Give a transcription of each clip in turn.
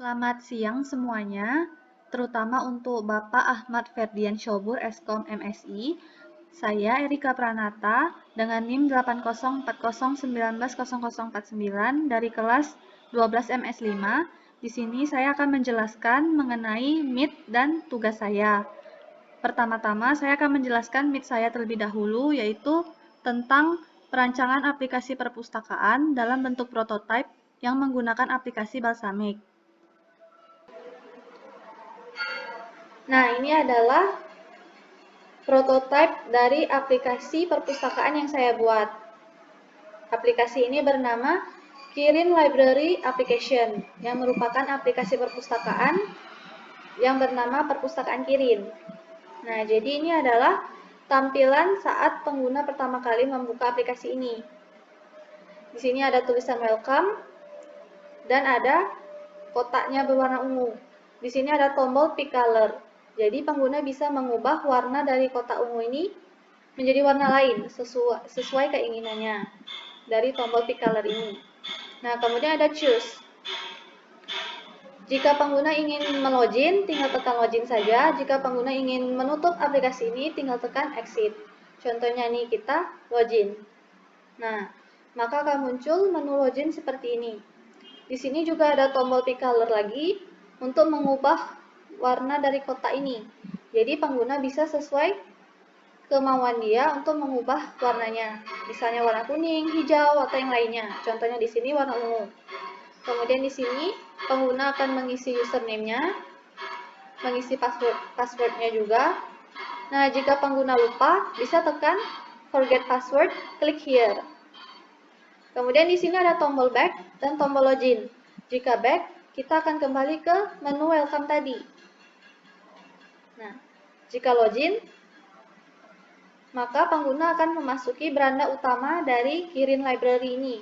Selamat siang semuanya, terutama untuk Bapak Ahmad Ferdian Syobur, Eskom MSI. Saya Erika Pranata dengan NIM 8040190049 dari kelas 12 MS5. Di sini saya akan menjelaskan mengenai MIT dan tugas saya. Pertama-tama saya akan menjelaskan MIT saya terlebih dahulu, yaitu tentang perancangan aplikasi perpustakaan dalam bentuk prototipe yang menggunakan aplikasi Balsamiq. Nah, ini adalah prototipe dari aplikasi perpustakaan yang saya buat. Aplikasi ini bernama Kirin Library Application, yang merupakan aplikasi perpustakaan yang bernama Perpustakaan Kirin. Nah, jadi ini adalah tampilan saat pengguna pertama kali membuka aplikasi ini. Di sini ada tulisan welcome dan ada kotaknya berwarna ungu. Di sini ada tombol pick color. Jadi pengguna bisa mengubah warna dari kotak ungu ini menjadi warna lain sesuai keinginannya dari tombol pick color ini. Nah, kemudian ada choose. Jika pengguna ingin melogin, tinggal tekan login saja. Jika pengguna ingin menutup aplikasi ini, tinggal tekan exit. Contohnya nih, kita login. Nah, maka akan muncul menu login seperti ini. Di sini juga ada tombol pick color lagi untuk mengubah warna dari kotak ini. Jadi pengguna bisa sesuai kemauan dia untuk mengubah warnanya. Misalnya warna kuning, hijau, atau yang lainnya. Contohnya di sini warna ungu. Kemudian di sini pengguna akan mengisi username-nya, mengisi password-nya juga. Nah, jika pengguna lupa, bisa tekan forget password, klik here. Kemudian di sini ada tombol back dan tombol login. Jika back, kita akan kembali ke menu welcome tadi. Nah, jika login, maka pengguna akan memasuki beranda utama dari Kirin Library ini.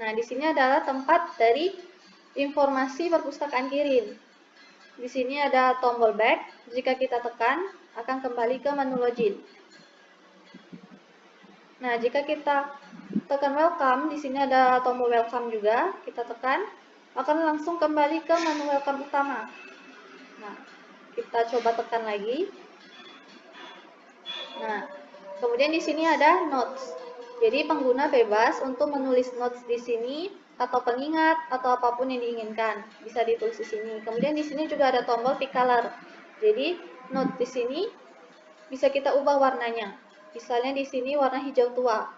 Nah, di sini adalah tempat dari informasi perpustakaan Kirin. Di sini ada tombol back. Jika kita tekan, akan kembali ke menu login. Nah, jika kita tekan welcome, di sini ada tombol welcome juga. Kita tekan, akan langsung kembali ke menu welcome utama. Nah, kita coba tekan lagi. Nah, kemudian di sini ada notes. Jadi pengguna bebas untuk menulis notes di sini atau pengingat atau apapun yang diinginkan bisa ditulis di sini. Kemudian di sini juga ada tombol pick color. Jadi note di sini bisa kita ubah warnanya. Misalnya di sini warna hijau tua.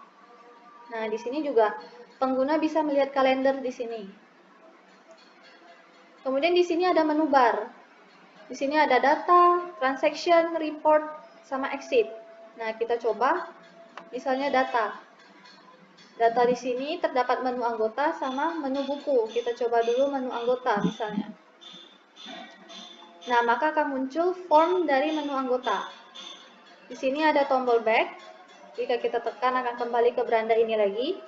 Nah, di sini juga pengguna bisa melihat kalender di sini. Kemudian di sini ada menu bar. Di sini ada data, transaction, report, sama exit. Nah, kita coba misalnya data. Data di sini terdapat menu anggota sama menu buku. Kita coba dulu menu anggota misalnya. Nah, maka akan muncul form dari menu anggota. Di sini ada tombol back. Jika kita tekan akan kembali ke beranda ini lagi.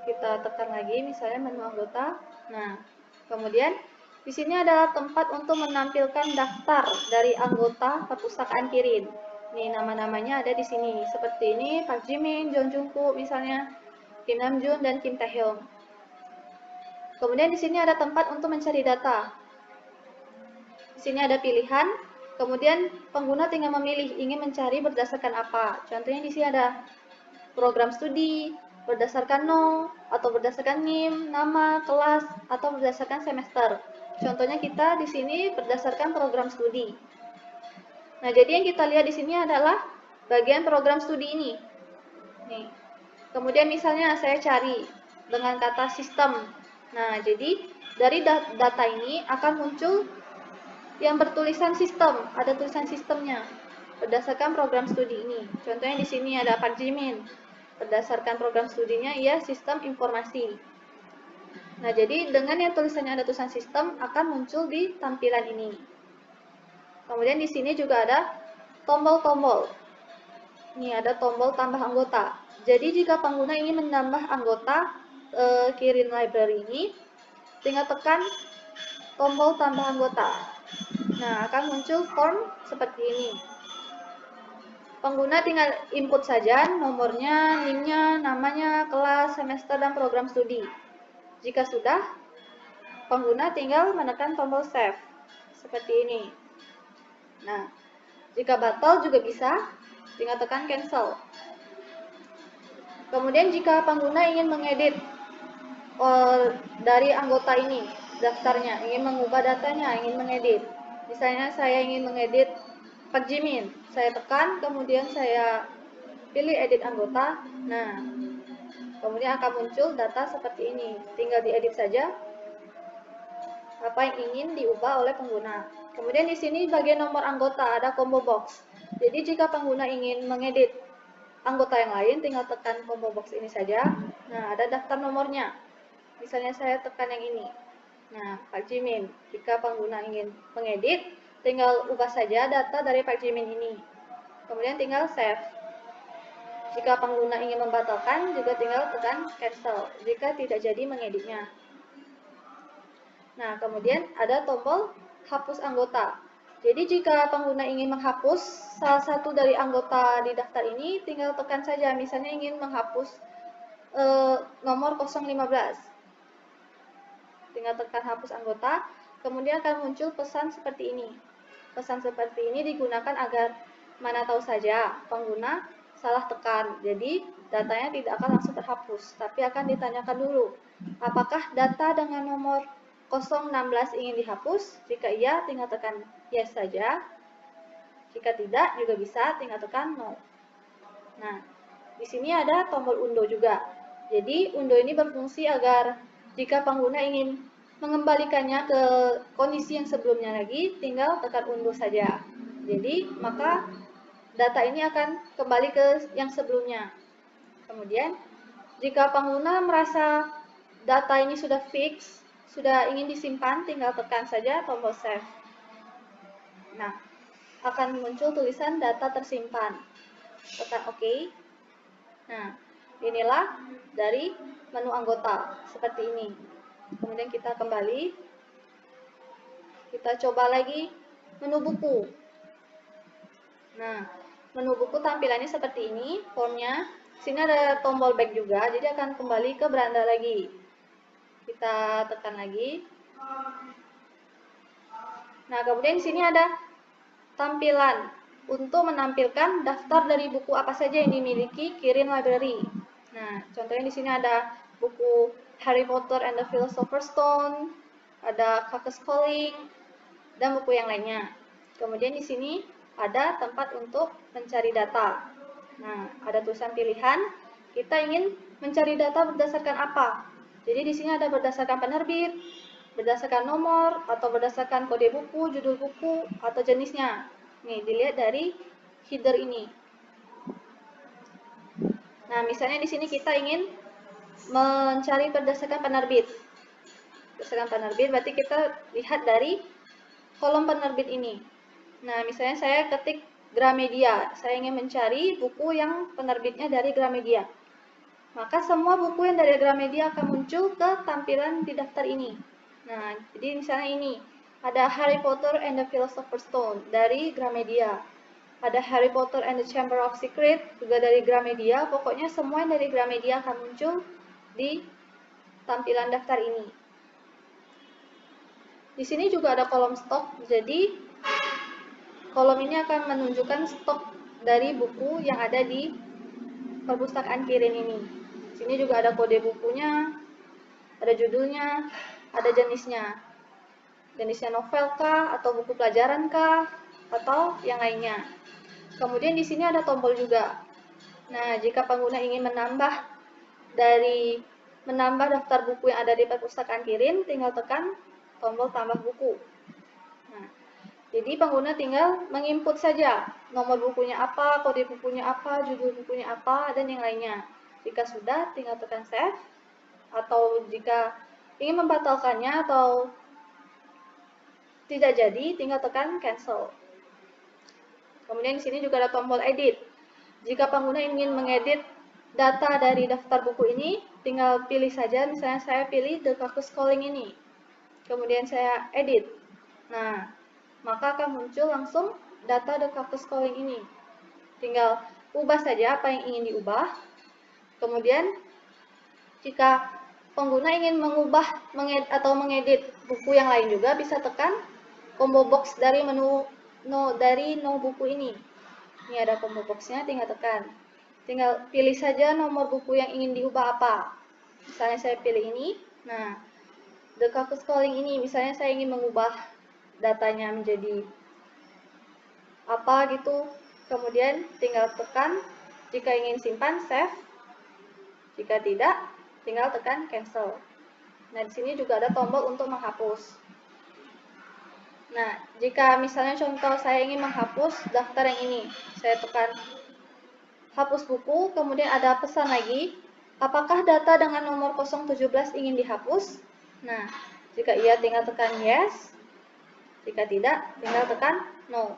Kita tekan lagi misalnya menu anggota. Nah, kemudian di sini ada tempat untuk menampilkan daftar dari anggota perpustakaan Kirin. Nih nama-namanya ada di sini. Seperti ini Park Jimin, John Jungkook misalnya, Kim Namjoon dan Kim Taehyung. Kemudian di sini ada tempat untuk mencari data. Di sini ada pilihan. Kemudian pengguna tinggal memilih ingin mencari berdasarkan apa. Contohnya di sini ada program studi, berdasarkan no, atau berdasarkan NIM, nama, kelas, atau berdasarkan semester. Contohnya kita di sini berdasarkan program studi. Nah, jadi yang kita lihat di sini adalah bagian program studi ini. Nih. Kemudian misalnya saya cari dengan kata sistem. Nah, jadi dari data ini akan muncul yang bertulisan sistem, ada tulisan sistemnya berdasarkan program studi ini. Contohnya di sini ada Park Jimin. Berdasarkan program studinya ia sistem informasi. Nah, jadi dengan yang tulisannya ada tulisan sistem akan muncul di tampilan ini. Kemudian di sini juga ada tombol-tombol. Ini ada tombol tambah anggota. Jadi jika pengguna ingin menambah anggota Kirin Library ini, tinggal tekan tombol tambah anggota. Nah, akan muncul form seperti ini. Pengguna tinggal input saja nomornya, NIM-nya, namanya, kelas, semester, dan program studi. Jika sudah, pengguna tinggal menekan tombol save seperti ini. Nah, jika batal juga bisa, tinggal tekan cancel. Kemudian jika pengguna ingin mengedit dari anggota ini, daftarnya, ingin mengubah datanya, ingin mengedit. Misalnya saya ingin mengedit Pak Jimin, saya tekan, kemudian saya pilih edit anggota. Nah, kemudian akan muncul data seperti ini. Tinggal diedit saja apa yang ingin diubah oleh pengguna. Kemudian di sini bagian nomor anggota ada combo box. Jadi jika pengguna ingin mengedit anggota yang lain, tinggal tekan combo box ini saja. Nah, ada daftar nomornya. Misalnya saya tekan yang ini. Nah, Pak Jimin. Jika pengguna ingin mengedit, tinggal ubah saja data dari Pak Jimin ini. Kemudian tinggal save. Jika pengguna ingin membatalkan, juga tinggal tekan cancel jika tidak jadi mengeditnya. Nah, kemudian ada tombol hapus anggota. Jadi jika pengguna ingin menghapus salah satu dari anggota di daftar ini, tinggal tekan saja. Misalnya ingin menghapus nomor 015. Tinggal tekan hapus anggota, kemudian akan muncul pesan seperti ini. Pesan seperti ini digunakan agar mana tahu saja pengguna salah tekan. Jadi datanya tidak akan langsung terhapus, tapi akan ditanyakan dulu, apakah data dengan nomor 016 ingin dihapus? Jika iya, tinggal tekan yes saja. Jika tidak, juga bisa tinggal tekan no. Nah, di sini ada tombol undo juga. Jadi, undo ini berfungsi agar jika pengguna ingin mengembalikannya ke kondisi yang sebelumnya lagi, tinggal tekan undo saja. Jadi, maka data ini akan kembali ke yang sebelumnya. Kemudian, jika pengguna merasa data ini sudah fix, sudah ingin disimpan, tinggal tekan saja tombol save. Nah, akan muncul tulisan data tersimpan. Tekan OK. Nah, inilah dari menu anggota seperti ini. Kemudian kita kembali, kita coba lagi menu buku. Nah, menu buku tampilannya seperti ini, fontnya. Sini ada tombol back juga, jadi akan kembali ke beranda lagi. Kita tekan lagi. Nah, kemudian di sini ada tampilan untuk menampilkan daftar dari buku apa saja yang dimiliki Kirin Library. Nah, contohnya di sini ada buku Harry Potter and the Philosopher's Stone, ada Kakek Calling, dan buku yang lainnya. Kemudian di sini ada tempat untuk mencari data. Nah, ada tulisan pilihan. Kita ingin mencari data berdasarkan apa? Jadi di sini ada berdasarkan penerbit, berdasarkan nomor, atau berdasarkan kode buku, judul buku, atau jenisnya. Nih, dilihat dari header ini. Nah, misalnya di sini kita ingin mencari berdasarkan penerbit. Berdasarkan penerbit berarti kita lihat dari kolom penerbit ini. Nah, misalnya saya ketik Gramedia. Saya ingin mencari buku yang penerbitnya dari Gramedia. Maka semua buku yang dari Gramedia akan muncul ke tampilan di daftar ini. Nah, jadi misalnya ini ada Harry Potter and the Philosopher's Stone dari Gramedia. Ada Harry Potter and the Chamber of Secrets juga dari Gramedia. Pokoknya semua yang dari Gramedia akan muncul di tampilan daftar ini. Di sini juga ada kolom stok. Jadi kolom ini akan menunjukkan stok dari buku yang ada di perpustakaan Kirin ini. Di sini juga ada kode bukunya, ada judulnya, ada jenisnya. Jenisnya novel kah, atau buku pelajaran kah, atau yang lainnya. Kemudian di sini ada tombol juga. Nah, jika pengguna ingin menambah daftar buku yang ada di perpustakaan Kirin, tinggal tekan tombol tambah buku. Nah, jadi pengguna tinggal menginput saja nomor bukunya apa, kode bukunya apa, judul bukunya apa, dan yang lainnya. Jika sudah, tinggal tekan save. Atau jika ingin membatalkannya atau tidak jadi, tinggal tekan cancel. Kemudian di sini juga ada tombol edit. Jika pengguna ingin mengedit data dari daftar buku ini, tinggal pilih saja. Misalnya saya pilih The Kakek Calling ini. Kemudian saya edit. Nah, maka akan muncul langsung data The Kakek Calling ini. Tinggal ubah saja apa yang ingin diubah. Kemudian jika pengguna ingin mengubah atau mengedit buku yang lain juga, bisa tekan combo box dari menu no buku ini. Ini ada combo boxnya, tinggal tekan. Tinggal pilih saja nomor buku yang ingin diubah apa. Misalnya saya pilih ini. Nah, the Kahoot Calling ini, misalnya saya ingin mengubah datanya menjadi apa gitu. Kemudian tinggal tekan, jika ingin simpan, save. Jika tidak, tinggal tekan cancel. Nah, di sini juga ada tombol untuk menghapus. Nah, jika misalnya contoh saya ingin menghapus daftar yang ini, saya tekan hapus buku, kemudian ada pesan lagi, apakah data dengan nomor 017 ingin dihapus? Nah, jika iya tinggal tekan yes, jika tidak tinggal tekan no.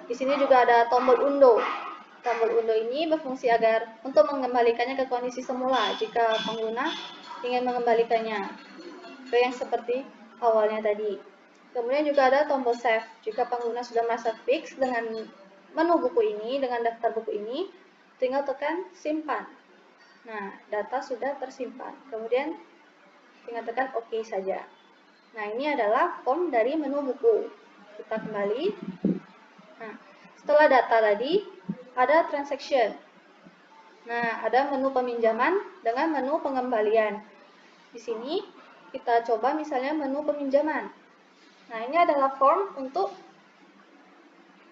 Di sini juga ada tombol undo. Tombol undo ini berfungsi agar untuk mengembalikannya ke kondisi semula jika pengguna ingin mengembalikannya ke yang seperti awalnya tadi. Kemudian juga ada tombol save. Jika pengguna sudah merasa fix dengan menu buku ini, dengan daftar buku ini, tinggal tekan simpan. Nah, data sudah tersimpan. Kemudian tinggal tekan OK saja. Nah, ini adalah form dari menu buku. Kita kembali. Nah, setelah data tadi, ada transaction. Nah, ada menu peminjaman dengan menu pengembalian. Di sini kita coba misalnya menu peminjaman. Nah, ini adalah form untuk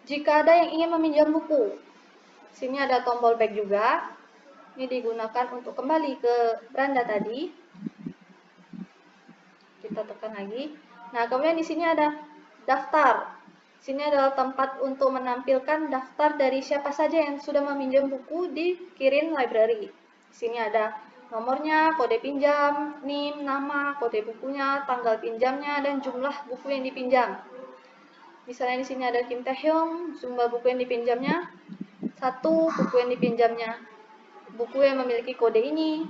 jika ada yang ingin meminjam buku. Sini ada tombol back juga. Ini digunakan untuk kembali ke beranda tadi. Kita tekan lagi. Nah, kemudian di sini ada daftar. Sini adalah tempat untuk menampilkan daftar dari siapa saja yang sudah meminjam buku di Kirin Library. Di sini ada nomornya, kode pinjam, NIM, nama, kode bukunya, tanggal pinjamnya, dan jumlah buku yang dipinjam. Misalnya di sini ada Kim Taehyung, jumlah buku yang dipinjamnya 1, buku yang dipinjamnya, buku yang memiliki kode ini,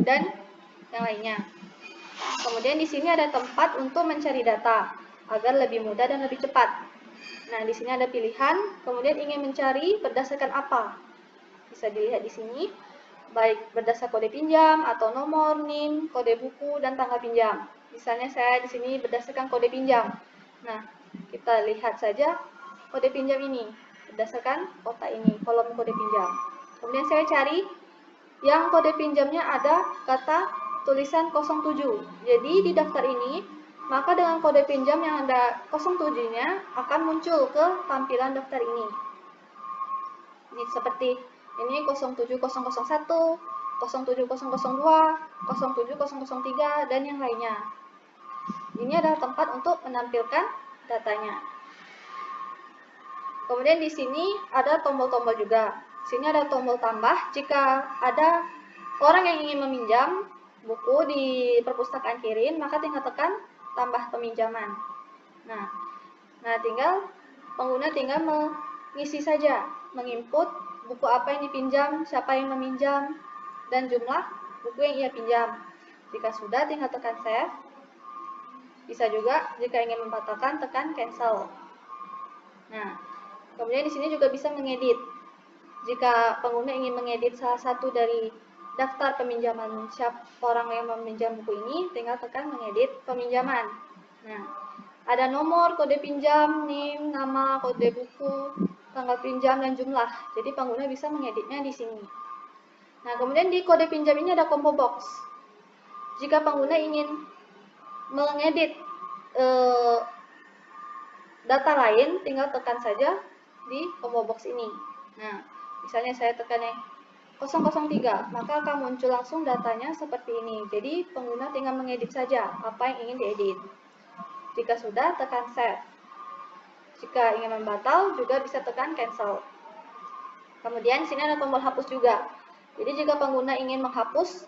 dan yang lainnya. Kemudian di sini ada tempat untuk mencari data agar lebih mudah dan lebih cepat. Nah, di sini ada pilihan, kemudian ingin mencari berdasarkan apa? Bisa dilihat di sini, baik berdasarkan kode pinjam atau nomor, NIM, kode buku, dan tanggal pinjam. Misalnya saya di sini berdasarkan kode pinjam. Nah, kita lihat saja kode pinjam ini berdasarkan kotak ini, kolom kode pinjam. Kemudian saya cari yang kode pinjamnya ada kata tulisan 07. Jadi di daftar ini, maka dengan kode pinjam yang ada 07-nya akan muncul ke tampilan daftar ini. Ini seperti ini 07001, 07002, 07003, dan yang lainnya. Ini adalah tempat untuk menampilkan datanya. Kemudian di sini ada tombol-tombol juga. Sini ada tombol tambah jika ada orang yang ingin meminjam buku di perpustakaan Kirin, maka tinggal tekan tambah peminjaman. Nah, pengguna tinggal mengisi saja, menginput buku apa yang dipinjam, siapa yang meminjam, dan jumlah buku yang ia pinjam. Jika sudah, tinggal tekan save. Bisa juga jika ingin membatalkan, tekan cancel. Nah, kemudian di sini juga bisa mengedit. Jika pengguna ingin mengedit salah satu dari daftar peminjaman siapa orang yang meminjam buku ini, tinggal tekan mengedit peminjaman. Nah, ada nomor, kode pinjam, NIM, nama, kode buku, tanggal pinjam, dan jumlah. Jadi pengguna bisa mengeditnya di sini. Nah, kemudian di kode pinjam ini ada combo box. Jika pengguna ingin mengedit data lain, tinggal tekan saja di combo box ini. Nah, misalnya saya tekan yang 003, maka akan muncul langsung datanya seperti ini. Jadi pengguna tinggal mengedit saja apa yang ingin diedit. Jika sudah, tekan save. Jika ingin membatal, juga bisa tekan cancel. Kemudian sini ada tombol hapus juga. Jadi jika pengguna ingin menghapus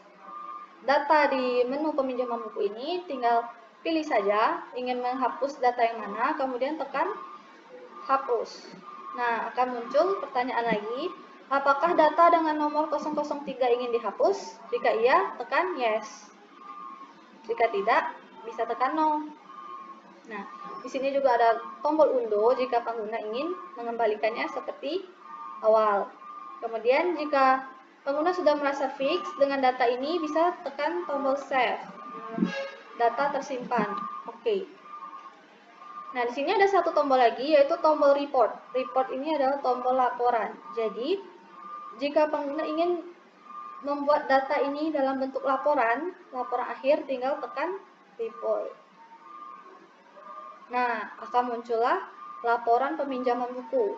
data di menu peminjaman buku ini, tinggal pilih saja ingin menghapus data yang mana, kemudian tekan hapus. Nah, akan muncul pertanyaan lagi, apakah data dengan nomor 003 ingin dihapus? Jika iya, tekan yes. Jika tidak, bisa tekan no. Nah, di sini juga ada tombol undo jika pengguna ingin mengembalikannya seperti awal. Kemudian jika pengguna sudah merasa fix dengan data ini, bisa tekan tombol save. Data tersimpan. Oke. Nah, di sini ada satu tombol lagi, yaitu tombol report. Report ini adalah tombol laporan. Jadi, jika pengguna ingin membuat data ini dalam bentuk laporan akhir, tinggal tekan report. Nah, akan muncullah laporan peminjaman buku.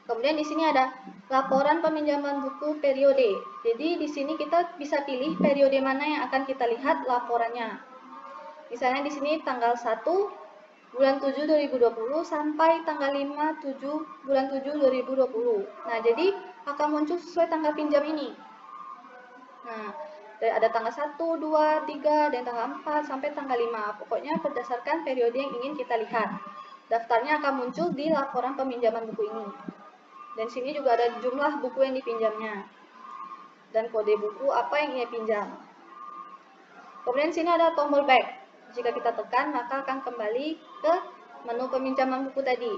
Kemudian di sini ada laporan peminjaman buku periode. Jadi di sini kita bisa pilih periode mana yang akan kita lihat laporannya. Misalnya di sini tanggal 1 bulan 7 2020 sampai tanggal 5 bulan 7 2020. Nah, jadi akan muncul sesuai tanggal pinjam ini. Nah, ada tanggal 1, 2, 3, dan tanggal 4 sampai tanggal 5. Pokoknya berdasarkan periode yang ingin kita lihat. Daftarnya akan muncul di laporan peminjaman buku ini. Dan sini juga ada jumlah buku yang dipinjamnya. Dan kode buku apa yang ia pinjam. Kemudian sini ada tombol back. Jika kita tekan, maka akan kembali ke menu peminjaman buku tadi.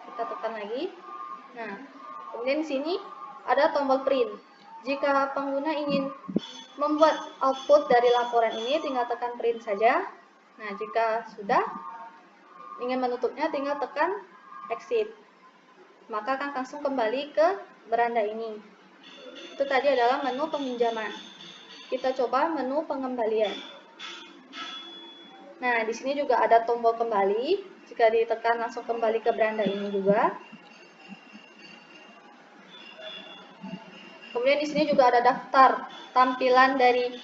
Kita tekan lagi. Nah, kemudian di sini ada tombol print. Jika pengguna ingin membuat output dari laporan ini, tinggal tekan print saja. Nah, jika sudah ingin menutupnya, tinggal tekan exit. Maka akan langsung kembali ke beranda ini. Itu tadi adalah menu peminjaman. Kita coba menu pengembalian. Nah, di sini juga ada tombol kembali. Jika ditekan langsung kembali ke beranda ini juga. Kemudian di sini juga ada daftar tampilan dari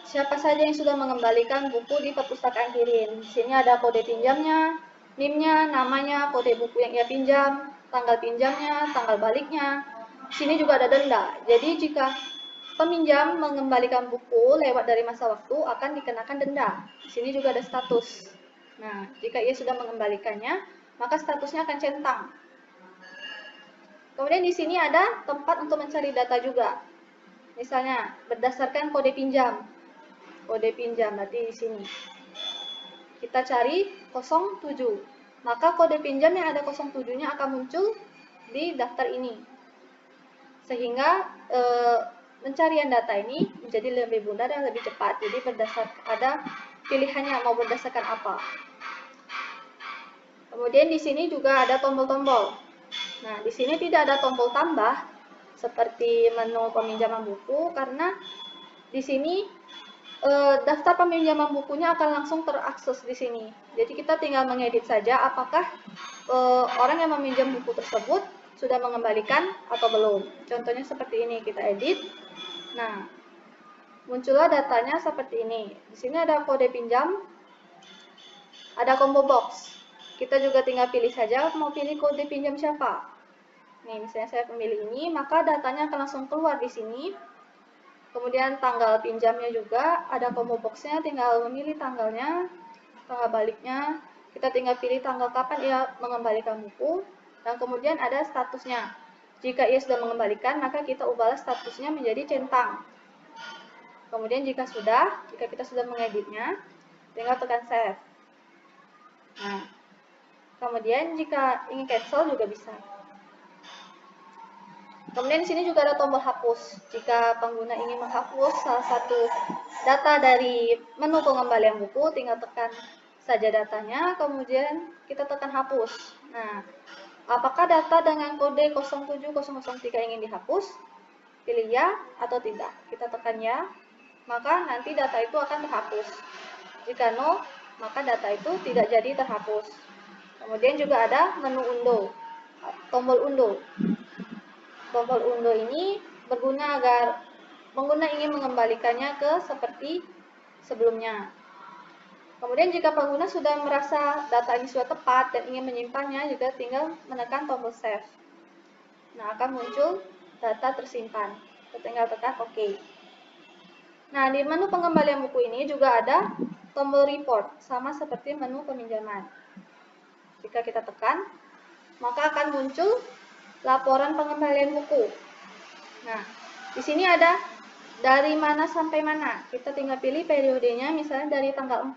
siapa saja yang sudah mengembalikan buku di perpustakaan Kirin. Di sini ada kode pinjamnya, NIM-nya, namanya, kode buku yang ia pinjam, tanggal pinjamnya, tanggal baliknya. Di sini juga ada denda. Jadi jika peminjam mengembalikan buku lewat dari masa waktu, akan dikenakan denda. Di sini juga ada status. Nah, jika ia sudah mengembalikannya, maka statusnya akan centang. Kemudian di sini ada tempat untuk mencari data juga. Misalnya berdasarkan kode pinjam. Kode pinjam berarti di sini. Kita cari 07. Maka kode pinjam yang ada 07-nya akan muncul di daftar ini. Sehingga pencarian data ini menjadi lebih mudah dan lebih cepat. Jadi berdasarkan ada pilihannya mau berdasarkan apa. Kemudian di sini juga ada tombol-tombol. Nah, di sini tidak ada tombol tambah seperti menu peminjaman buku karena di sini daftar peminjaman bukunya akan langsung terakses di sini. Jadi kita tinggal mengedit saja apakah orang yang meminjam buku tersebut sudah mengembalikan atau belum. Contohnya seperti ini, kita edit. Nah, muncullah datanya seperti ini. Di sini ada kode pinjam, ada combo box. Kita juga tinggal pilih saja mau pilih kode pinjam siapa. Nih, misalnya saya memilih ini, maka datanya akan langsung keluar di sini. Kemudian tanggal pinjamnya juga ada combo box-nya, tinggal memilih tanggalnya, tanggal baliknya. Kita tinggal pilih tanggal kapan ia mengembalikan buku. Dan kemudian ada statusnya. Jika ia sudah mengembalikan, maka kita ubahlah statusnya menjadi centang. Kemudian jika kita sudah mengeditnya, tinggal tekan save. Nah, kemudian jika ingin cancel juga bisa. Kemudian di sini juga ada tombol hapus. Jika pengguna ingin menghapus salah satu data dari menu pengembalian buku, tinggal tekan saja datanya, kemudian kita tekan hapus. Nah, apakah data dengan kode 07003 ingin dihapus? Pilih ya atau tidak. Kita tekan ya, maka nanti data itu akan terhapus. Jika no, maka data itu tidak jadi terhapus. Kemudian juga ada menu undo, tombol undo. Tombol undo ini berguna agar pengguna ingin mengembalikannya ke seperti sebelumnya. Kemudian jika pengguna sudah merasa data ini sudah tepat dan ingin menyimpannya, juga tinggal menekan tombol save. Nah, akan muncul data tersimpan. Kita tinggal tekan OK. Nah, di menu pengembalian buku ini juga ada tombol report, sama seperti menu peminjaman. Jika kita tekan, maka akan muncul laporan pengembalian buku. Nah, di sini ada dari mana sampai mana. Kita tinggal pilih periodenya, misalnya dari tanggal 4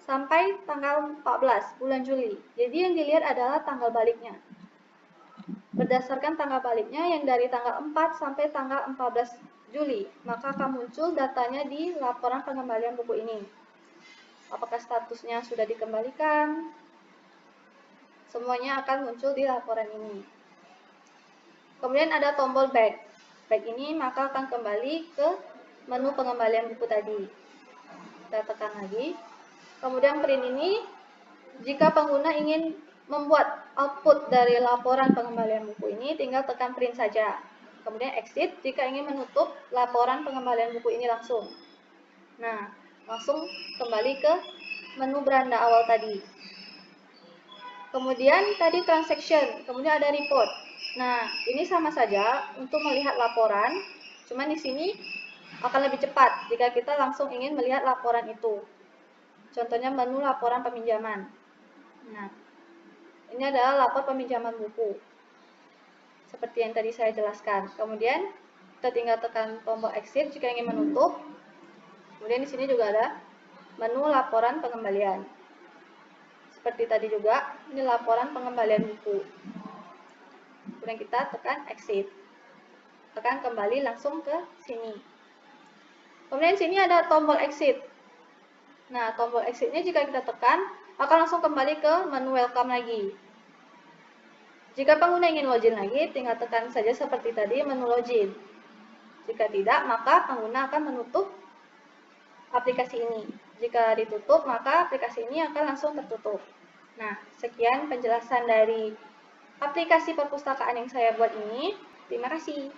sampai tanggal 14 bulan Juli. Jadi yang dilihat adalah tanggal baliknya. berdasarkan tanggal baliknya yang dari tanggal 4 sampai tanggal 14 Juli, maka akan muncul datanya di laporan pengembalian buku ini. Apakah statusnya sudah dikembalikan? Semuanya akan muncul di laporan ini. Kemudian ada tombol back. Back ini maka akan kembali ke menu pengembalian buku tadi. Kita tekan lagi. Kemudian print ini, jika pengguna ingin membuat output dari laporan pengembalian buku ini, tinggal tekan print saja. Kemudian exit jika ingin menutup laporan pengembalian buku ini langsung. Nah, langsung kembali ke menu beranda awal tadi. Kemudian tadi transaction, kemudian ada report. Nah, ini sama saja untuk melihat laporan, cuman di sini akan lebih cepat jika kita langsung ingin melihat laporan itu. Contohnya menu laporan peminjaman. Nah, ini adalah lapor peminjaman buku. Seperti yang tadi saya jelaskan. Kemudian kita tinggal tekan tombol exit jika ingin menutup. Kemudian di sini juga ada menu laporan pengembalian. Seperti tadi juga, ini laporan pengembalian buku. Kemudian kita tekan exit. Tekan kembali langsung ke sini. Kemudian di sini ada tombol exit. Nah, tombol exitnya jika kita tekan, akan langsung kembali ke menu welcome lagi. Jika pengguna ingin login lagi, tinggal tekan saja seperti tadi menu login. Jika tidak, maka pengguna akan menutup aplikasi ini. Jika ditutup, maka aplikasi ini akan langsung tertutup. Nah, sekian penjelasan dari aplikasi perpustakaan yang saya buat ini. Terima kasih.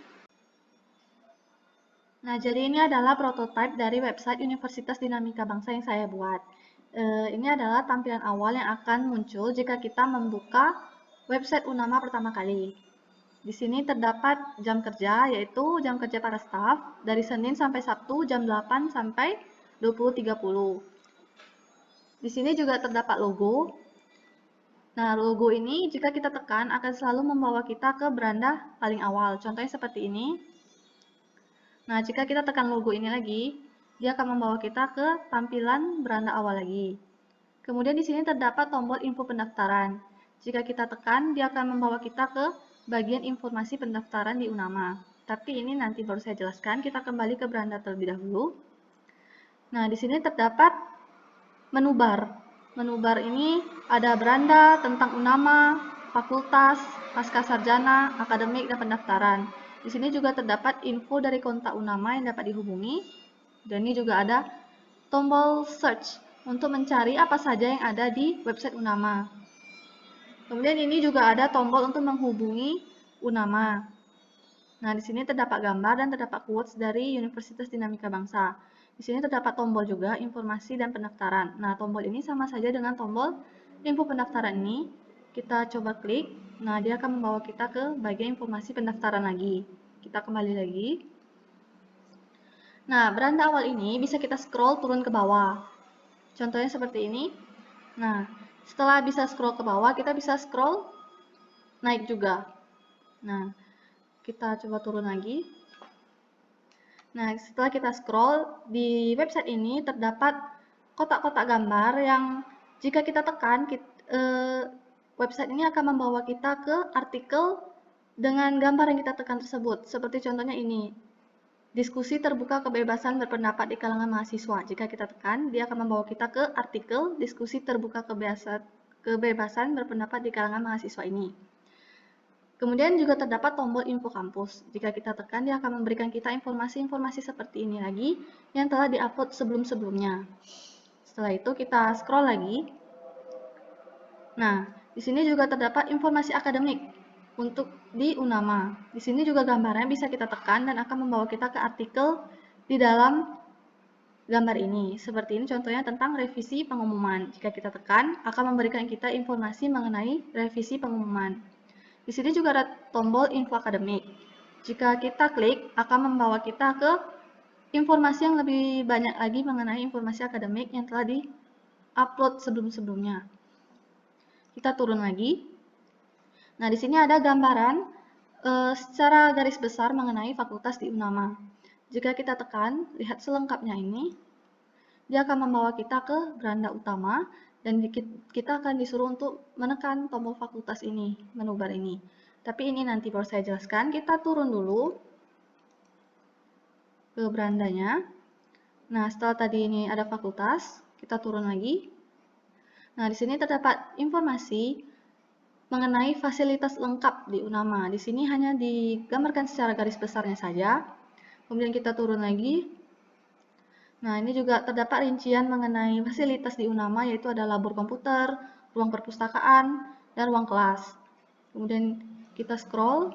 Nah, jadi ini adalah prototipe dari website Universitas Dinamika Bangsa yang saya buat. Ini adalah tampilan awal yang akan muncul jika kita membuka website Unama pertama kali. Di sini terdapat jam kerja, yaitu jam kerja para staf dari Senin sampai Sabtu jam 8 sampai 20.30. Di sini juga terdapat logo. Nah, logo ini jika kita tekan akan selalu membawa kita ke beranda paling awal. Contohnya seperti ini. Nah, jika kita tekan logo ini lagi, dia akan membawa kita ke tampilan beranda awal lagi. Kemudian di sini terdapat tombol info pendaftaran. Jika kita tekan, dia akan membawa kita ke bagian informasi pendaftaran di Unama. Tapi ini nanti baru saya jelaskan, kita kembali ke beranda terlebih dahulu. Nah, di sini terdapat menu bar. Menu bar ini ada beranda tentang Unama, fakultas, pascasarjana, akademik, dan pendaftaran. Di sini juga terdapat info dari kontak Unama yang dapat dihubungi. Dan ini juga ada tombol search untuk mencari apa saja yang ada di website Unama. Kemudian ini juga ada tombol untuk menghubungi Unama. Nah, di sini terdapat gambar dan terdapat quotes dari Universitas Dinamika Bangsa. Di sini terdapat tombol juga informasi dan pendaftaran. Nah, tombol ini sama saja dengan tombol info pendaftaran ini. Kita coba klik. Nah, dia akan membawa kita ke bagian informasi pendaftaran lagi. Kita kembali lagi. Nah, beranda awal ini bisa kita scroll turun ke bawah. Contohnya seperti ini. Nah, setelah bisa scroll ke bawah, kita bisa scroll naik juga. Nah, kita coba turun lagi. Nah, setelah kita scroll, di website ini terdapat kotak-kotak gambar yang jika kita tekan, website ini akan membawa kita ke artikel dengan gambar yang kita tekan tersebut. Seperti contohnya ini, diskusi terbuka kebebasan berpendapat di kalangan mahasiswa. Jika kita tekan, dia akan membawa kita ke artikel diskusi terbuka kebebasan berpendapat di kalangan mahasiswa ini. Kemudian juga terdapat tombol info kampus. Jika kita tekan, dia akan memberikan kita informasi-informasi seperti ini lagi yang telah diupload sebelum-sebelumnya. Setelah itu kita scroll lagi. Nah, di sini juga terdapat informasi akademik untuk di Unama. Di sini juga gambarnya bisa kita tekan dan akan membawa kita ke artikel di dalam gambar ini. Seperti ini contohnya tentang revisi pengumuman. Jika kita tekan, akan memberikan kita informasi mengenai revisi pengumuman. Di sini juga ada tombol info akademik. Jika kita klik, akan membawa kita ke informasi yang lebih banyak lagi mengenai informasi akademik yang telah di-upload sebelum-sebelumnya. Kita turun lagi. Nah, di sini ada gambaran secara garis besar mengenai fakultas di Unama. Jika kita tekan, lihat selengkapnya ini, dia akan membawa kita ke beranda utama dan kita akan disuruh untuk menekan tombol fakultas ini, menu bar ini. Tapi ini nanti baru saya jelaskan. Kita turun dulu ke berandanya. Nah, setelah tadi ini ada fakultas, kita turun lagi. Nah, di sini terdapat informasi mengenai fasilitas lengkap di UNAMA. Di sini hanya digambarkan secara garis besarnya saja. Kemudian kita turun lagi. Nah, ini juga terdapat rincian mengenai fasilitas di UNAMA, yaitu ada labor komputer, ruang perpustakaan, dan ruang kelas. Kemudian kita scroll.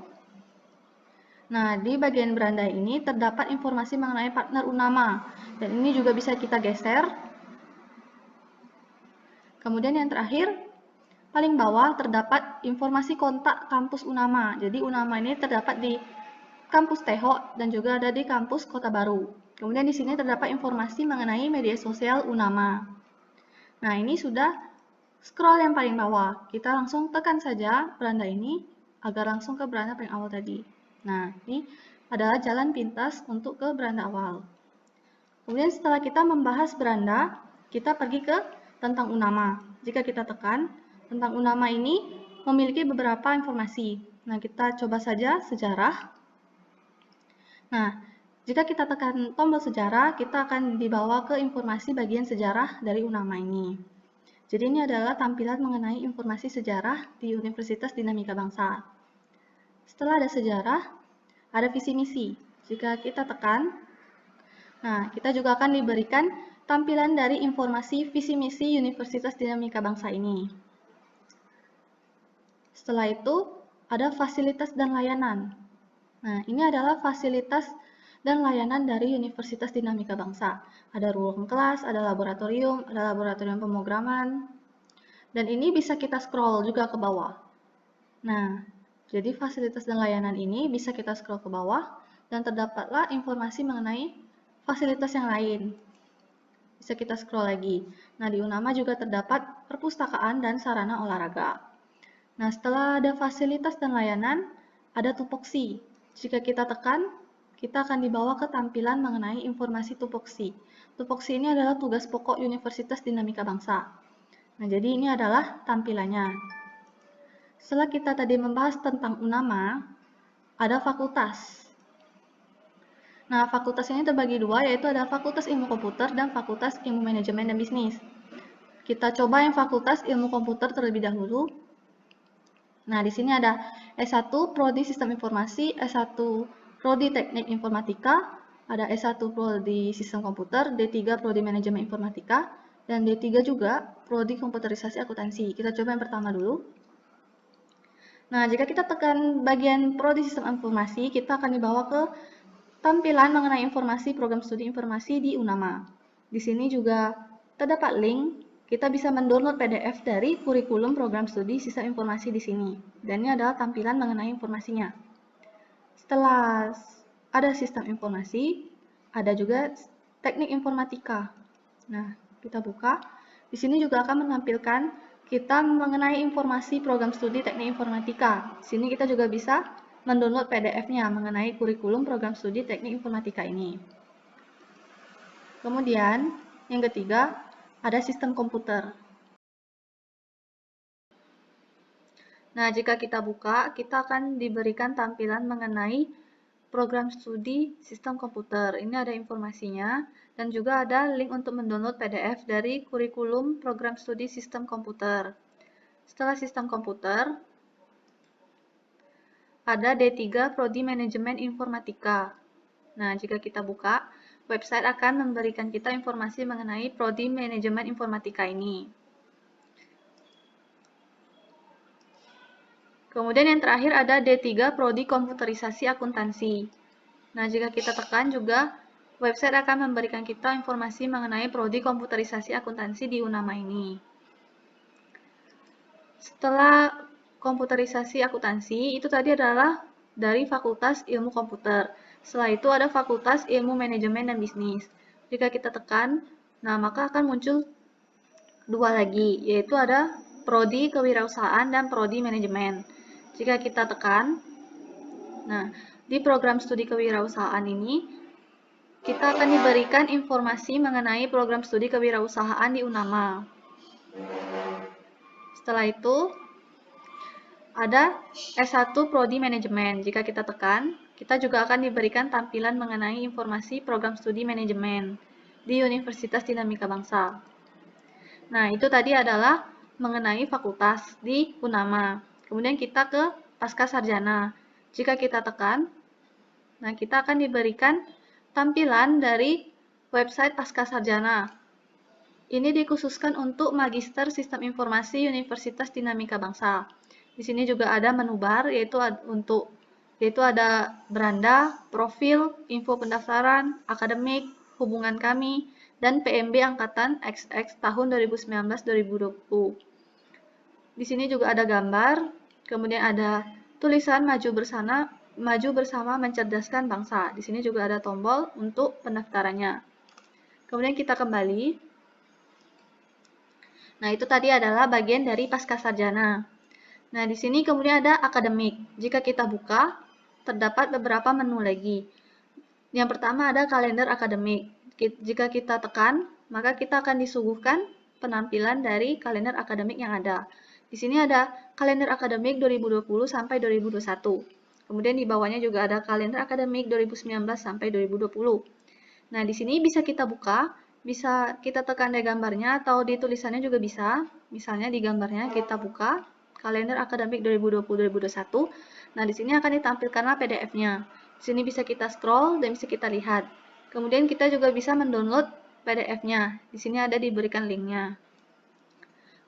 Nah, di bagian beranda ini terdapat informasi mengenai partner UNAMA. Dan ini juga bisa kita geser. Kemudian yang terakhir, paling bawah terdapat informasi kontak kampus UNAMA. Jadi UNAMA ini terdapat di kampus Teho dan juga ada di kampus Kota Baru. Kemudian di sini terdapat informasi mengenai media sosial UNAMA. Nah, ini sudah scroll yang paling bawah. Kita langsung tekan saja beranda ini agar langsung ke beranda paling awal tadi. Nah, ini adalah jalan pintas untuk ke beranda awal. Kemudian setelah kita membahas beranda, kita pergi ke tentang UNAMA. Jika kita tekan, tentang UNAMA ini memiliki beberapa informasi. Nah, kita coba saja sejarah. Nah, jika kita tekan tombol sejarah, kita akan dibawa ke informasi bagian sejarah dari UNAMA ini. Jadi ini adalah tampilan mengenai informasi sejarah di Universitas Dinamika Bangsa. Setelah ada sejarah, ada visi misi. Jika kita tekan, nah kita juga akan diberikan tampilan dari informasi visi misi Universitas Dinamika Bangsa ini. Setelah itu, ada fasilitas dan layanan. Nah, ini adalah fasilitas dan layanan dari Universitas Dinamika Bangsa. Ada ruang kelas, ada laboratorium pemrograman, dan ini bisa kita scroll juga ke bawah. Nah, jadi fasilitas dan layanan ini bisa kita scroll ke bawah, dan terdapatlah informasi mengenai fasilitas yang lain. Bisa kita scroll lagi. Nah, di UNAMA juga terdapat perpustakaan dan sarana olahraga. Nah, setelah ada fasilitas dan layanan, ada tupoksi. Jika kita tekan, kita akan dibawa ke tampilan mengenai informasi tupoksi. Tupoksi ini adalah tugas pokok Universitas Dinamika Bangsa. Nah, jadi ini adalah tampilannya. Setelah kita tadi membahas tentang UNAMA, ada fakultas. Nah, fakultas ini terbagi dua, yaitu ada Fakultas Ilmu Komputer dan Fakultas Ilmu Manajemen dan Bisnis. Kita coba yang Fakultas Ilmu Komputer terlebih dahulu. Nah, di sini ada S1 Prodi Sistem Informasi, S1 Prodi Teknik Informatika, ada S1 Prodi Sistem Komputer, D3 Prodi Manajemen Informatika, dan D3 juga Prodi Komputerisasi Akuntansi. Kita coba yang pertama dulu. Nah, jika kita tekan bagian Prodi Sistem Informasi, kita akan dibawa ke tampilan mengenai informasi program studi informasi di UNAMA. Di sini juga terdapat link. Kita bisa mendownload PDF dari kurikulum program studi sistem informasi di sini. Dan ini adalah tampilan mengenai informasinya. Setelah ada sistem informasi, ada juga teknik informatika. Nah, kita buka. Di sini juga akan menampilkan kita mengenai informasi program studi teknik informatika. Di sini kita juga bisa mendownload PDF-nya mengenai kurikulum program studi teknik informatika ini. Kemudian, yang ketiga, ada sistem komputer. Nah, jika kita buka, kita akan diberikan tampilan mengenai program studi sistem komputer. Ini ada informasinya, dan juga ada link untuk mendownload PDF dari kurikulum program studi sistem komputer. Setelah sistem komputer, ada D3 Prodi Manajemen Informatika. Nah, jika kita buka, website akan memberikan kita informasi mengenai Prodi Manajemen Informatika ini. Kemudian yang terakhir ada D3 Prodi Komputerisasi Akuntansi. Nah, jika kita tekan juga, website akan memberikan kita informasi mengenai Prodi Komputerisasi Akuntansi di UNAMA ini. Setelah komputerisasi akuntansi, itu tadi adalah dari Fakultas Ilmu Komputer. Setelah itu ada Fakultas Ilmu Manajemen dan Bisnis. Jika kita tekan, nah maka akan muncul dua lagi, yaitu ada Prodi Kewirausahaan dan Prodi Manajemen. Jika kita tekan, nah di program studi kewirausahaan ini, kita akan diberikan informasi mengenai program studi kewirausahaan di UNAMA. Setelah itu, ada S1 Prodi Manajemen. Jika kita tekan, kita juga akan diberikan tampilan mengenai informasi program studi manajemen di Universitas Dinamika Bangsa. Nah, itu tadi adalah mengenai fakultas di UNAMA. Kemudian kita ke Pasca Sarjana. Jika kita tekan, nah kita akan diberikan tampilan dari website Pasca Sarjana. Ini dikhususkan untuk Magister Sistem Informasi Universitas Dinamika Bangsa. Di sini juga ada menu bar, yaitu ada beranda, profil, info pendaftaran, akademik, hubungan kami, dan PMB angkatan XX tahun 2019-2020. Di sini juga ada gambar, kemudian ada tulisan maju bersama mencerdaskan bangsa. Di sini juga ada tombol untuk pendaftarannya. Kemudian kita kembali. Nah, itu tadi adalah bagian dari pasca sarjana. Nah, di sini kemudian ada akademik. Jika kita buka, terdapat beberapa menu lagi. Yang pertama ada kalender akademik. Jika kita tekan, maka kita akan disuguhkan penampilan dari kalender akademik yang ada. Di sini ada kalender akademik 2020 sampai 2021. Kemudian di bawahnya juga ada kalender akademik 2019 sampai 2020. Nah, di sini bisa kita buka, bisa kita tekan di gambarnya atau di tulisannya juga bisa. Misalnya di gambarnya kita buka kalender akademik 2020-2021. Nah, di sini akan ditampilkanlah PDF-nya. Di sini bisa kita scroll dan bisa kita lihat. Kemudian kita juga bisa mendownload PDF-nya. Di sini ada diberikan linknya.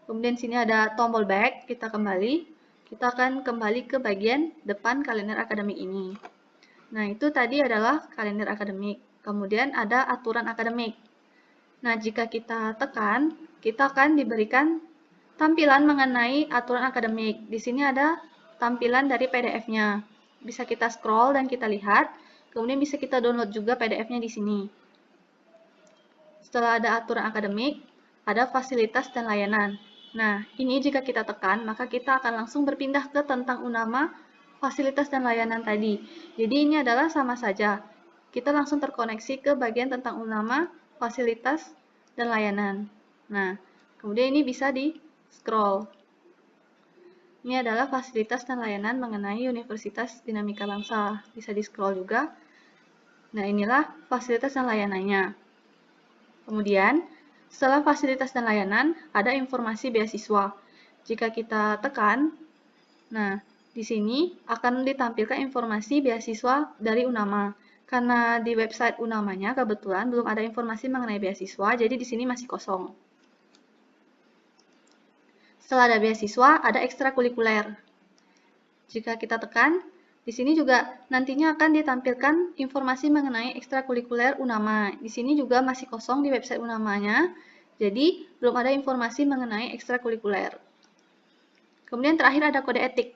Kemudian di sini ada tombol back, kita kembali. Kita akan kembali ke bagian depan kalender akademik ini. Nah, itu tadi adalah kalender akademik. Kemudian ada aturan akademik. Nah, jika kita tekan, kita akan diberikan tampilan mengenai aturan akademik. Di sini ada tampilan dari PDF-nya. Bisa kita scroll dan kita lihat. Kemudian bisa kita download juga PDF-nya di sini. Setelah ada aturan akademik, ada fasilitas dan layanan. Nah, ini jika kita tekan, maka kita akan langsung berpindah ke tentang UNAMA, fasilitas dan layanan tadi. Jadi ini adalah sama saja. Kita langsung terkoneksi ke bagian tentang UNAMA, fasilitas dan layanan. Nah, kemudian ini bisa di-scroll. Ini adalah fasilitas dan layanan mengenai Universitas Dinamika Bangsa. Bisa di-scroll juga. Nah, inilah fasilitas dan layanannya. Kemudian, setelah fasilitas dan layanan, ada informasi beasiswa. Jika kita tekan, nah, di sini akan ditampilkan informasi beasiswa dari UNAMA. Karena di website UNAMA-nya kebetulan belum ada informasi mengenai beasiswa, jadi di sini masih kosong. Setelah ada beasiswa, ada ekstrakurikuler. Jika kita tekan, di sini juga nantinya akan ditampilkan informasi mengenai ekstrakurikuler UNAMA. Di sini juga masih kosong di website UNAMA-nya, jadi belum ada informasi mengenai ekstrakurikuler. Kemudian terakhir ada kode etik.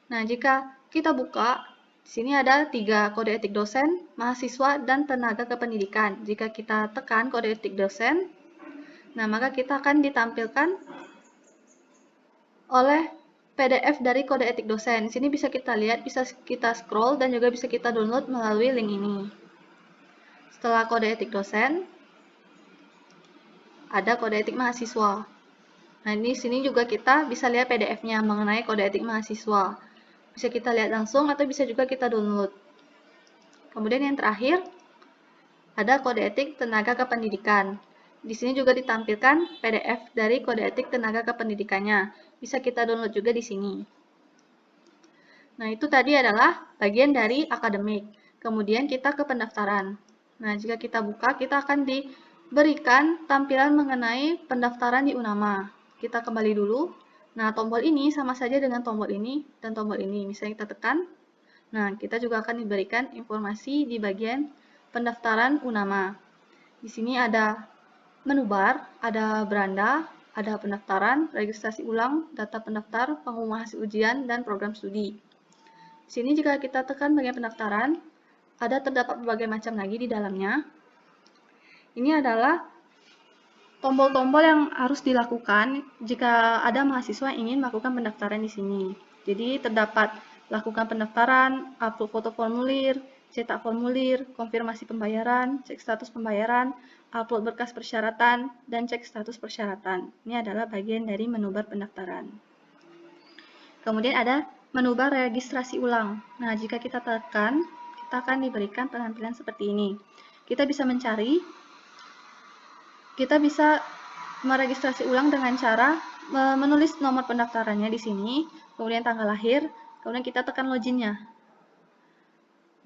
Nah, jika kita buka, di sini ada 3 kode etik dosen, mahasiswa, dan tenaga kependidikan. Jika kita tekan kode etik dosen, nah maka kita akan ditampilkan oleh PDF dari kode etik dosen. Di sini bisa kita lihat, bisa kita scroll, dan juga bisa kita download melalui link ini. Setelah kode etik dosen, ada kode etik mahasiswa. Nah, di sini juga kita bisa lihat PDF-nya mengenai kode etik mahasiswa. Bisa kita lihat langsung atau bisa juga kita download. Kemudian yang terakhir, ada kode etik tenaga kependidikan. Di sini juga ditampilkan PDF dari kode etik tenaga kependidikannya. Bisa kita download juga di sini. Nah, itu tadi adalah bagian dari akademik. Kemudian kita ke pendaftaran. Nah, jika kita buka, kita akan diberikan tampilan mengenai pendaftaran di UNAMA. Kita kembali dulu. Nah, tombol ini sama saja dengan tombol ini dan tombol ini. Misalnya kita tekan. Nah, kita juga akan diberikan informasi di bagian pendaftaran UNAMA. Di sini ada menu bar, ada beranda, ada pendaftaran, registrasi ulang, data pendaftar, pengumuman hasil ujian, dan program studi. Di sini jika kita tekan bagian pendaftaran, ada terdapat berbagai macam lagi di dalamnya. Ini adalah tombol-tombol yang harus dilakukan jika ada mahasiswa yang ingin melakukan pendaftaran di sini. Jadi terdapat lakukan pendaftaran, upload foto formulir, cetak formulir, konfirmasi pembayaran, cek status pembayaran, upload berkas persyaratan, dan cek status persyaratan. Ini adalah bagian dari menu bar pendaftaran. Kemudian ada menu bar registrasi ulang. Nah, jika kita tekan, kita akan diberikan penampilan seperti ini. Kita bisa mencari, kita bisa meregistrasi ulang dengan cara menulis nomor pendaftarannya di sini, kemudian tanggal lahir, kemudian kita tekan loginnya.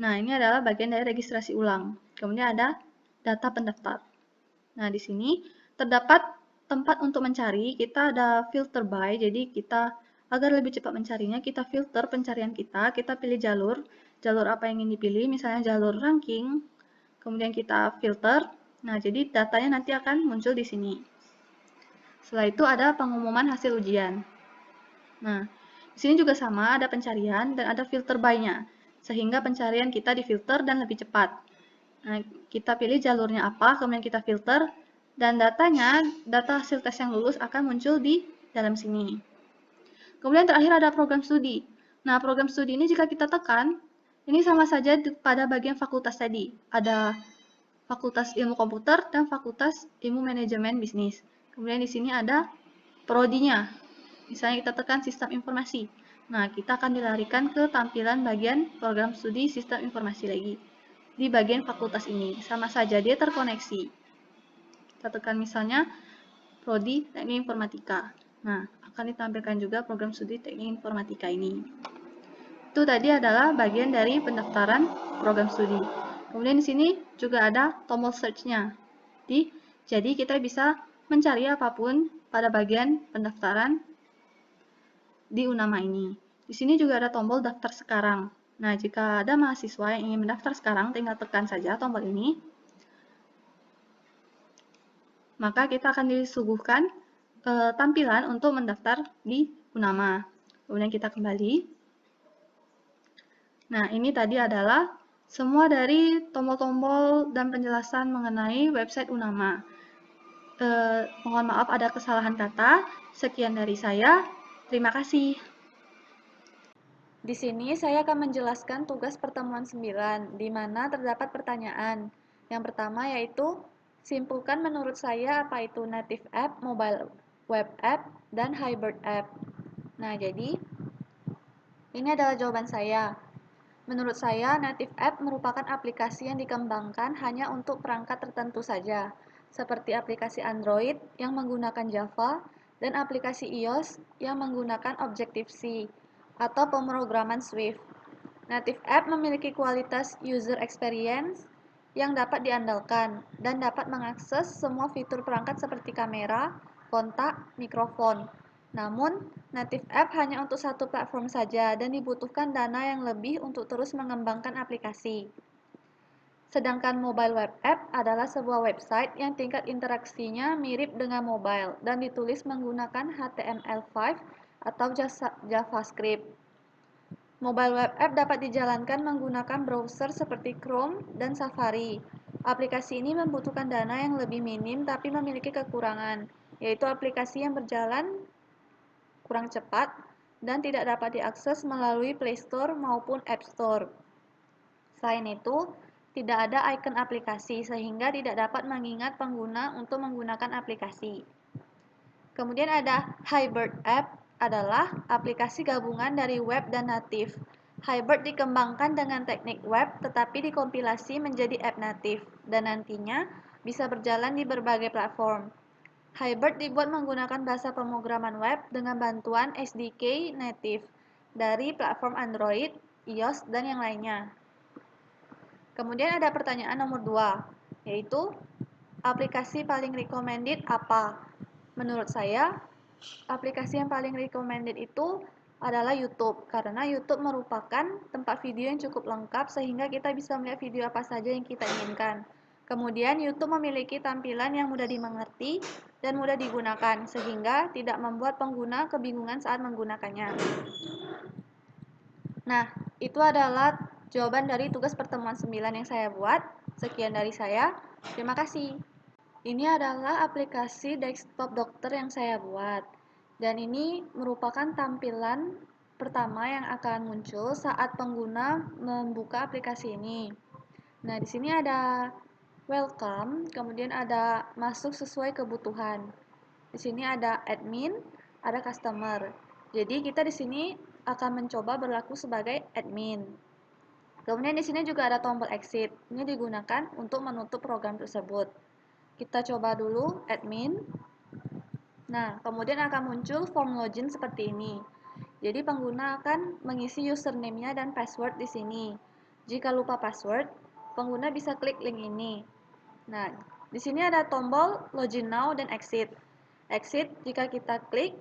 Nah, ini adalah bagian dari registrasi ulang. Kemudian ada data pendaftar. Nah, di sini terdapat tempat untuk mencari. Kita ada filter by, jadi kita agar lebih cepat mencarinya, kita filter pencarian kita pilih jalur apa yang ingin dipilih, misalnya jalur ranking, kemudian kita filter. Nah, jadi datanya nanti akan muncul di sini. Setelah itu ada pengumuman hasil ujian. Nah, di sini juga sama, ada pencarian dan ada filter by-nya, sehingga pencarian kita difilter dan lebih cepat. Nah, kita pilih jalurnya apa, kemudian kita filter, dan datanya, data hasil tes yang lulus akan muncul di dalam sini. Kemudian terakhir ada program studi. Nah, program studi ini jika kita tekan, ini sama saja pada bagian fakultas tadi. Ada fakultas ilmu komputer dan fakultas ilmu manajemen bisnis. Kemudian di sini ada prodinya. Misalnya kita tekan sistem informasi. Nah, kita akan dilarikan ke tampilan bagian program studi sistem informasi lagi. Di bagian fakultas ini, sama saja dia terkoneksi. Kita tekan misalnya prodi teknik informatika. Nah, akan ditampilkan juga program studi teknik informatika ini. Itu tadi adalah bagian dari pendaftaran program studi. Kemudian di sini juga ada tombol search-nya. Jadi kita bisa mencari apapun pada bagian pendaftaran di Unama ini. Di sini juga ada tombol daftar sekarang. Nah, jika ada mahasiswa yang ingin mendaftar sekarang, tinggal tekan saja tombol ini. Maka kita akan disuguhkan tampilan untuk mendaftar di Unama. Kemudian kita kembali. Nah, ini tadi adalah semua dari tombol-tombol dan penjelasan mengenai website Unama. Mohon maaf ada kesalahan kata. Sekian dari saya. Terima kasih. Di sini saya akan menjelaskan tugas pertemuan 9, di mana terdapat pertanyaan. Yang pertama yaitu, simpulkan menurut saya apa itu native app, mobile web app, dan hybrid app. Nah, jadi ini adalah jawaban saya. Menurut saya, native app merupakan aplikasi yang dikembangkan hanya untuk perangkat tertentu saja, seperti aplikasi Android yang menggunakan Java dan aplikasi iOS yang menggunakan Objective-C atau pemrograman Swift. Native app memiliki kualitas user experience yang dapat diandalkan dan dapat mengakses semua fitur perangkat seperti kamera, kontak, mikrofon. Namun, native app hanya untuk satu platform saja dan dibutuhkan dana yang lebih untuk terus mengembangkan aplikasi. Sedangkan mobile web app adalah sebuah website yang tingkat interaksinya mirip dengan mobile dan ditulis menggunakan HTML5 atau JavaScript. Mobile web app dapat dijalankan menggunakan browser seperti Chrome dan Safari. Aplikasi ini membutuhkan dana yang lebih minim tapi memiliki kekurangan, yaitu aplikasi yang berjalan kurang cepat dan tidak dapat diakses melalui Play Store maupun App Store. Selain itu, tidak ada icon aplikasi sehingga tidak dapat mengingat pengguna untuk menggunakan aplikasi. Kemudian ada hybrid app adalah aplikasi gabungan dari web dan native. Hybrid dikembangkan dengan teknik web tetapi dikompilasi menjadi app native dan nantinya bisa berjalan di berbagai platform. Hybrid dibuat menggunakan bahasa pemrograman web dengan bantuan SDK native dari platform Android, iOS, dan yang lainnya. Kemudian ada pertanyaan nomor 2, yaitu aplikasi paling recommended apa? Menurut saya, aplikasi yang paling recommended itu adalah YouTube, karena YouTube merupakan tempat video yang cukup lengkap sehingga kita bisa melihat video apa saja yang kita inginkan. Kemudian YouTube memiliki tampilan yang mudah dimengerti dan mudah digunakan, sehingga tidak membuat pengguna kebingungan saat menggunakannya. Nah, itu adalah jawaban dari tugas pertemuan 9 yang saya buat. Sekian dari saya. Terima kasih. Ini adalah aplikasi desktop dokter yang saya buat. Dan ini merupakan tampilan pertama yang akan muncul saat pengguna membuka aplikasi ini. Nah, di sini ada welcome, kemudian ada masuk sesuai kebutuhan. Di sini ada admin, ada customer. Jadi kita di sini akan mencoba berlaku sebagai admin. Kemudian di sini juga ada tombol exit. Ini digunakan untuk menutup program tersebut. Kita coba dulu admin. Nah, kemudian akan muncul form login seperti ini. Jadi pengguna akan mengisi username-nya dan password di sini. Jika lupa password, pengguna bisa klik link ini. Nah, di sini ada tombol login now dan exit. Exit jika kita klik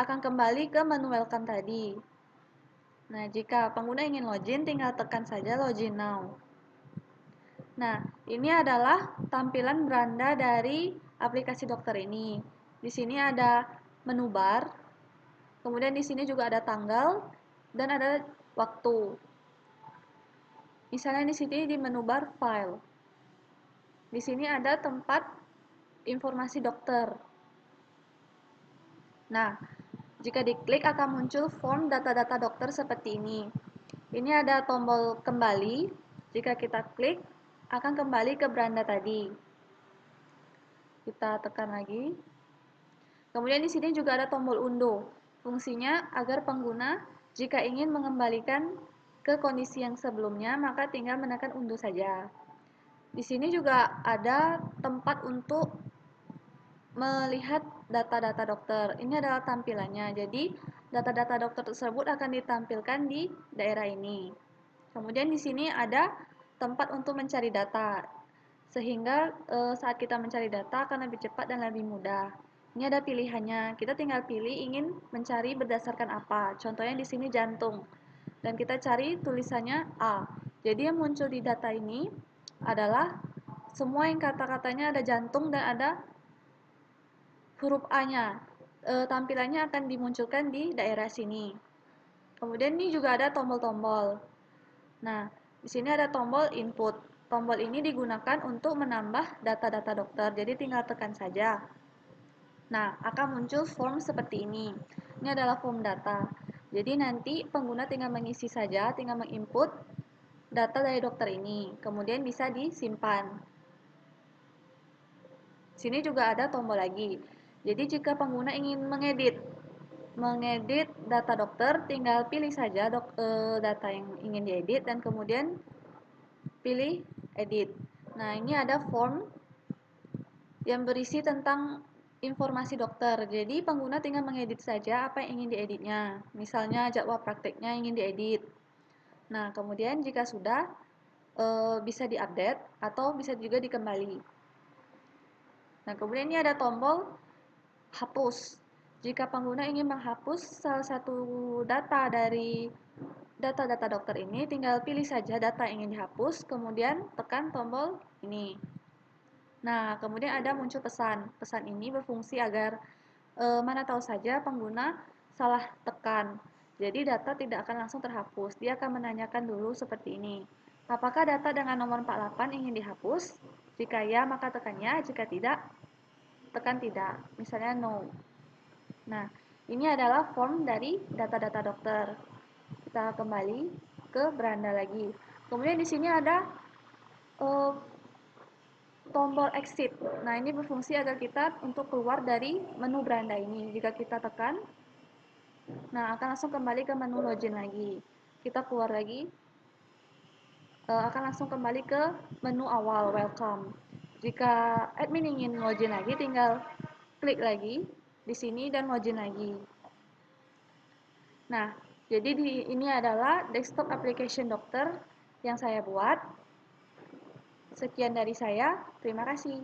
akan kembali ke menu welcome tadi. Nah, jika pengguna ingin login, tinggal tekan saja login now. Nah, ini adalah tampilan beranda dari aplikasi dokter ini. Di sini ada menu bar, kemudian di sini juga ada tanggal dan ada waktu. Misalnya di sini di menu bar file. Di sini ada tempat informasi dokter. Nah, jika diklik akan muncul form data-data dokter seperti ini. Ini ada tombol kembali. Jika kita klik, akan kembali ke beranda tadi. Kita tekan lagi. Kemudian di sini juga ada tombol undo. Fungsinya agar pengguna jika ingin mengembalikan ke kondisi yang sebelumnya, maka tinggal menekan undo saja. Di sini juga ada tempat untuk melihat data-data dokter. Ini adalah tampilannya. Jadi, data-data dokter tersebut akan ditampilkan di daerah ini. Kemudian di sini ada tempat untuk mencari data. Sehingga saat kita mencari data akan lebih cepat dan lebih mudah. Ini ada pilihannya. Kita tinggal pilih ingin mencari berdasarkan apa. Contohnya di sini jantung. Dan kita cari tulisannya A. Jadi yang muncul di data ini adalah semua yang kata-katanya ada jantung dan ada huruf A-nya. Tampilannya akan dimunculkan di daerah sini. Kemudian ini juga ada tombol-tombol. Nah, di sini ada tombol input. Tombol ini digunakan untuk menambah data-data dokter. Jadi tinggal tekan saja. Nah, akan muncul form seperti ini. Ini adalah form data. Jadi nanti pengguna tinggal mengisi saja, tinggal menginput data dari dokter ini. Kemudian bisa disimpan. Sini juga ada tombol lagi. Jadi jika pengguna ingin mengedit data dokter, tinggal pilih saja data yang ingin diedit dan kemudian pilih edit. Nah, ini ada form yang berisi tentang informasi dokter. Jadi pengguna tinggal mengedit saja apa yang ingin dieditnya. Misalnya jadwal prakteknya ingin diedit. Nah, kemudian jika sudah bisa diupdate atau bisa juga dikembali. Nah, kemudian ini ada tombol hapus. Jika pengguna ingin menghapus salah satu data dari data-data dokter ini, tinggal pilih saja data yang ingin dihapus, kemudian tekan tombol ini. Nah, kemudian ada muncul pesan. Pesan ini berfungsi agar mana tahu saja pengguna salah tekan. Jadi data tidak akan langsung terhapus. Dia akan menanyakan dulu seperti ini. Apakah data dengan nomor 48 ingin dihapus? Jika ya, maka tekan ya. Jika tidak, tekan tidak. Misalnya no. Nah, ini adalah form dari data-data dokter. Kita kembali ke beranda lagi. Kemudian di sini ada tombol exit. Nah, ini berfungsi agar kita untuk keluar dari menu beranda ini. Jika kita tekan, nah akan langsung kembali ke menu login lagi. Kita keluar lagi, akan langsung kembali ke menu awal, welcome. Jika admin ingin login lagi, tinggal klik lagi di sini dan login lagi. Nah, jadi ini adalah desktop application dokter yang saya buat. Sekian dari saya, terima kasih.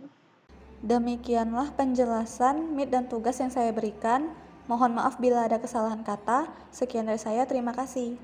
Demikianlah penjelasan MIT dan tugas yang saya berikan. Mohon maaf bila ada kesalahan kata. Sekian dari saya, terima kasih.